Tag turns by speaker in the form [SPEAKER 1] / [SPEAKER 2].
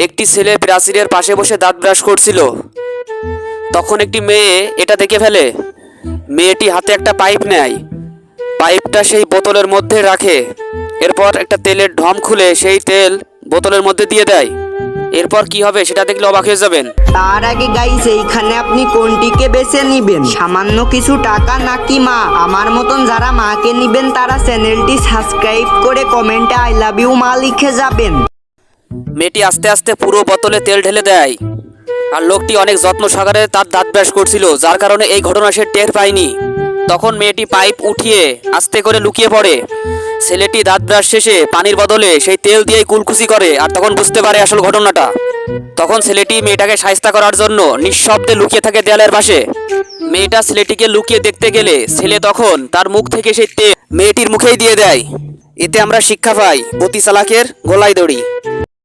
[SPEAKER 1] একটি ছেলে প্রাচীরের পাশে বসে দাঁত ব্রাশ করছিল। তখন একটি মেয়ে এটা দেখে ফেলে। মেয়েটি হাতে একটা পাইপ নেয়, পাইপটা সেই বোতলের মধ্যে রাখে। এরপর একটা তেলের ঢম খুলে সেই তেল বোতলের মধ্যে দিয়ে দেয়। এরপর কি হবে সেটা দেখলে অবাক হয়ে যাবেন।
[SPEAKER 2] তার আগে গাইস, এইখানে আপনি কোনটিকে বেছে নিবেন, সামান্য কিছু টাকা নাকি মা? আমার মতন যারা মাকে নিবেন তারা চ্যানেলটি সাবস্ক্রাইব করে কমেন্টে আই লাভ ইউ মা লিখে যাবেন।
[SPEAKER 1] মেয়েটি আস্তে আস্তে পুরো বোতলে তেল ঢেলে দেয়, আর লোকটি অনেক যত্ন সহকারে তার দাঁত ব্রাশ করছিল, যার কারণে এই ঘটনা সে টের পায়নি। তখন মেয়েটি পাইপ উঠিয়ে আস্তে করে লুকিয়ে পড়ে। ছেলেটি দাঁত ব্রাশ শেষে পানির বদলে সেই তেল দিয়েই কুলকুচি করে, আর তখন বুঝতে পারে আসল ঘটনাটা। তখন ছেলেটি মেয়েটাকে শায়েস্তা করার জন্য নিঃশব্দে লুকিয়ে থাকে দেয়ালের পাশে। মেয়েটা ছেলেটিকে লুকিয়ে দেখতে গেলে ছেলে তখন তার মুখ থেকে সেই তেল মেয়েটির মুখেই দিয়ে দেয়। এতে আমরা শিক্ষা পাই, অতি চালাকের গলায় দড়ি।